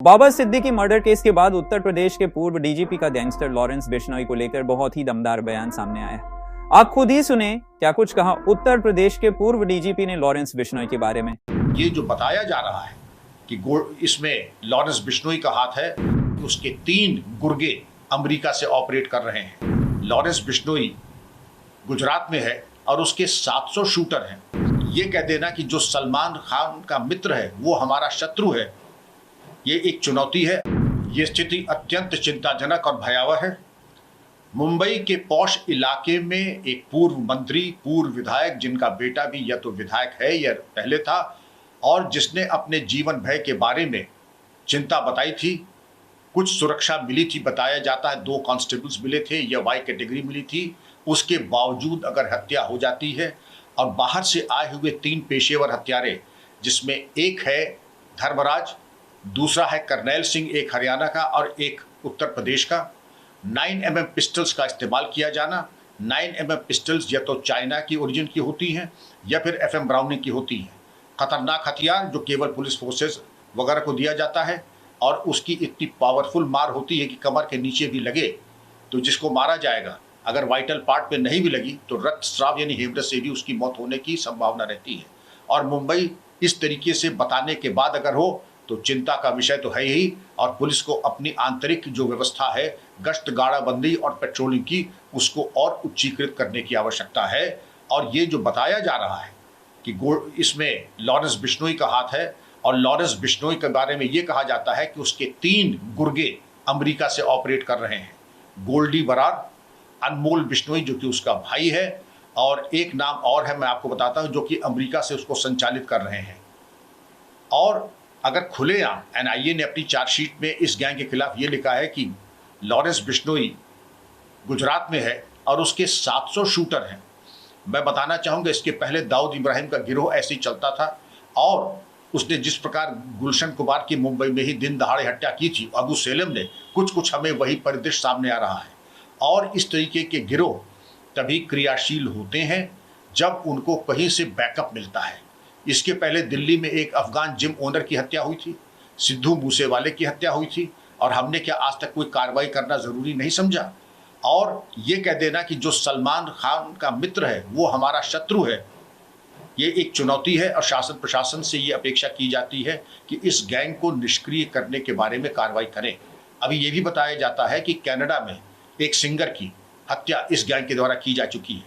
Babar Siddiqui murder case के बाद उत्तर प्रदेश के पूर्व डीजीपी का गैंगस्टर लॉरेंस बिश्नोई को लेकर बहुत ही दमदार बयान सामने आया है। आप खुद ही सुने क्या कुछ कहा उत्तर प्रदेश के पूर्व डीजीपी ने लॉरेंस बिश्नोई के बारे में। ये जो बताया जा रहा है कि इसमें लॉरेंस बिश्नोई का हाथ है, उसके 3 गुर्गे अमेरिका से ऑपरेट कर रहे हैं। लॉरेंस बिश्नोई गुजरात में है और उसके 700 शूटर हैं। ये कह देना कि जो सलमान खान का मित्र है वो हमारा शत्रु है, ये एक चुनौती है। ये स्थिति अत्यंत चिंताजनक और भयावह है। मुंबई के पॉश इलाके में एक पूर्व मंत्री, पूर्व विधायक, जिनका बेटा भी या तो विधायक है या पहले था, और जिसने अपने जीवन भय के बारे में चिंता बताई थी। कुछ सुरक्षा मिली थी, बताया जाता है 2 कांस्टेबल्स मिले थे या वाई कैटेगरी मिली थी। उसके बावजूद अगर हत्या हो जाती है और बाहर से आए हुए 3 पेशेवर हत्यारे, जिसमें एक है धर्मराज, दूसरा है करनैल सिंह, एक हरियाणा का और एक उत्तर प्रदेश का। 9mm पिस्टल्स का इस्तेमाल किया जाना। 9mm पिस्टल्स या तो चाइना की ओरिजिन की होती हैं या फिर FM ब्राउनिंग की होती हैं। खतरनाक हथियार जो केवल पुलिस फोर्सेस वगैरह को दिया जाता है, और उसकी इतनी पावरफुल मार होती है कि कमर के नीचे भी लगे तो जिसको मारा जाएगा, अगर वाइटल पार्ट पे नहीं भी लगी तो रक्तस्राव यानी हेमरेज से भी उसकी मौत होने की संभावना रहती है। और मुंबई इस तरीके से बताने के बाद अगर हो तो चिंता का विषय तो है ही। और पुलिस को अपनी आंतरिक जो व्यवस्था है, गश्त गाड़ाबंदी और पेट्रोलिंग की, उसको और उच्चीकृत करने की आवश्यकता है। और ये जो बताया जा रहा है कि इसमें लॉरेंस बिश्नोई का हाथ है, और लॉरेंस बिश्नोई के बारे में ये कहा जाता है कि उसके 3 गुर्गे अमेरिका से ऑपरेट कर रहे हैं। गोल्डी बरार, अनमोल बिश्नोई जो कि उसका भाई है, और एक नाम और है मैं आपको बताता हूँ, जो कि अमेरिका से उसको संचालित कर रहे हैं। और अगर खुलेआम NIA ने अपनी चार्जशीट में इस गैंग के खिलाफ ये लिखा है कि लॉरेंस बिश्नोई गुजरात में है और उसके 700 शूटर हैं। मैं बताना चाहूँगा, इसके पहले दाऊद इब्राहिम का गिरोह ऐसे ही चलता था, और उसने जिस प्रकार गुलशन कुमार की मुंबई में ही दिन दहाड़े हत्या की थी, अबू सेलम ने, कुछ हमें वही परिदृश्य सामने आ रहा है। और इस तरीके के गिरोह तभी क्रियाशील होते हैं जब उनको कहीं से बैकअप मिलता है। इसके पहले दिल्ली में एक अफगान जिम ओनर की हत्या हुई थी, सिद्धू मूसेवाले की हत्या हुई थी, और हमने क्या आज तक कोई कार्रवाई करना ज़रूरी नहीं समझा। और ये कह देना कि जो सलमान खान का मित्र है वो हमारा शत्रु है, ये एक चुनौती है। और शासन प्रशासन से ये अपेक्षा की जाती है कि इस गैंग को निष्क्रिय करने के बारे में कार्रवाई करें। अभी ये भी बताया जाता है कि कनाडा में एक सिंगर की हत्या इस गैंग के द्वारा की जा चुकी है।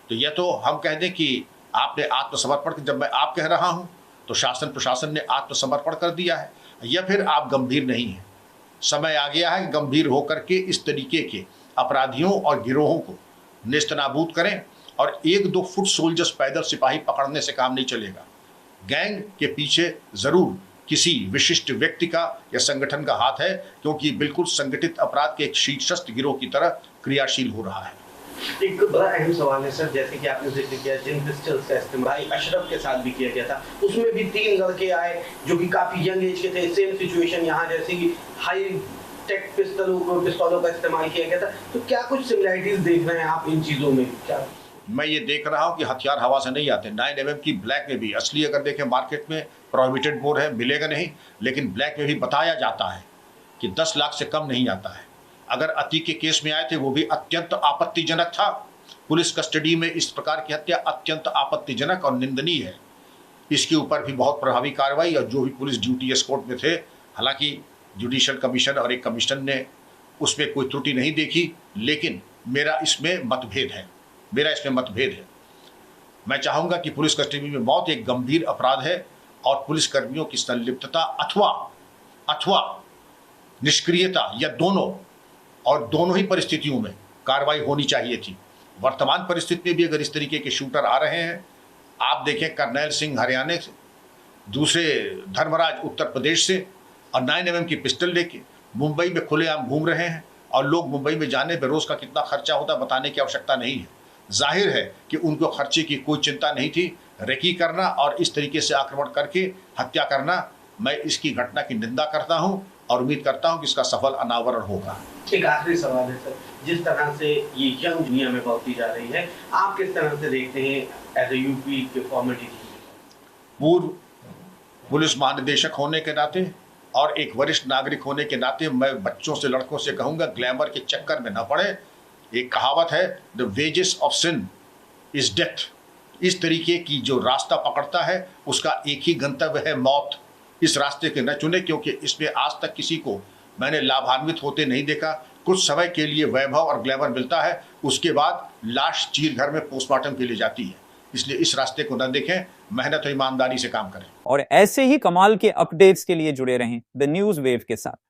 तो यह तो हम कह दें कि आपने आत्मसमर्पण, जब मैं आप कह रहा हूं तो शासन प्रशासन ने आत्मसमर्पण कर दिया है, या फिर आप गंभीर नहीं हैं। समय आ गया है कि गंभीर होकर के इस तरीके के अपराधियों और गिरोहों को नेस्तनाबूद करें। और 1-2 फुट सोल्जर्स, पैदल सिपाही पकड़ने से काम नहीं चलेगा। गैंग के पीछे जरूर किसी विशिष्ट व्यक्ति का या संगठन का हाथ है, क्योंकि बिल्कुल संगठित अपराध के एक शीर्षस्थ गिरोह की तरह क्रियाशील हो रहा है। एक बड़ा अहम सवाल है सर, जैसे कि आपने जिक्र किया जिन पिस्टल्स का इस्तेमाल अशरफ के साथ भी किया गया था, उसमें भी 3 लड़के आए जो कि काफी यंग एज के थे। सेम सिचुएशन यहाँ, जैसे कि हाई टेक पिस्तौलों का इस्तेमाल किया गया था। तो क्या कुछ सिमिलरिटीज देख रहे हैं आप इन चीजों में? क्या मैं ये देख रहा हूँ कि हथियार हवा से नहीं आते। 9mm की ब्लैक में भी, असली अगर देखें मार्केट में प्रोहिबिटेड मोड है, मिलेगा नहीं, लेकिन ब्लैक में भी बताया जाता है कि 10 लाख से कम नहीं आता है। अगर अतीक के केस में आए थे वो भी अत्यंत आपत्तिजनक था। पुलिस कस्टडी में इस प्रकार की हत्या अत्यंत आपत्तिजनक और निंदनीय है। इसके ऊपर भी बहुत प्रभावी कार्रवाई, और जो भी पुलिस ड्यूटी एस्कॉर्ट में थे, हालांकि जुडिशल कमीशन और एक कमीशन ने उसमें कोई त्रुटि नहीं देखी, लेकिन मेरा इसमें मतभेद है। मैं चाहूँगा कि पुलिस कस्टडी में मौत एक गंभीर अपराध है, और पुलिसकर्मियों की संलिप्तता अथवा निष्क्रियता, या दोनों ही परिस्थितियों में कार्रवाई होनी चाहिए थी। वर्तमान परिस्थिति में भी अगर इस तरीके के शूटर आ रहे हैं, आप देखें करनैल सिंह हरियाणा से, दूसरे धर्मराज उत्तर प्रदेश से, और 9mm की पिस्टल लेके मुंबई में खुलेआम घूम रहे हैं, और लोग मुंबई में जाने पर रोज़ का कितना खर्चा होता बताने की आवश्यकता नहीं है। जाहिर है कि उनको खर्चे की कोई चिंता नहीं थी। रेकी करना और इस तरीके से आक्रमण करके हत्या करना, मैं इसकी घटना की निंदा करता हूं, और उम्मीद करता हूं कि इसका सफल अनावरण होगा। एक आखिरी सवाल है सर, जिस तरह से ये यंग दुनिया में बढ़ती जा रही है, आप किस तरह से देखते हैं एज ए यूपी के फॉर्मर डीजीपी? पूर्व पुलिस महानिदेशक होने के नाते और एक वरिष्ठ नागरिक होने के नाते मैं बच्चों से, लड़कों से कहूंगा, ग्लैमर के चक्कर में न पड़े। एक कहावत है, the wages of sin is death. इस तरीके की जो रास्ता पकड़ता है उसका एक ही गंतव्य है, मौत। इस रास्ते के न चुने, क्योंकि इसमें आज तक किसी को मैंने लाभान्वित होते नहीं देखा। कुछ समय के लिए वैभव और ग्लैमर मिलता है, उसके बाद लाश चीर घर में पोस्टमार्टम के लिए जाती है। इसलिए इस रास्ते को न देखें, मेहनत और ईमानदारी से काम करें। और ऐसे ही कमाल के अपडेट्स के लिए जुड़े रहें द न्यूज़ वेव के साथ।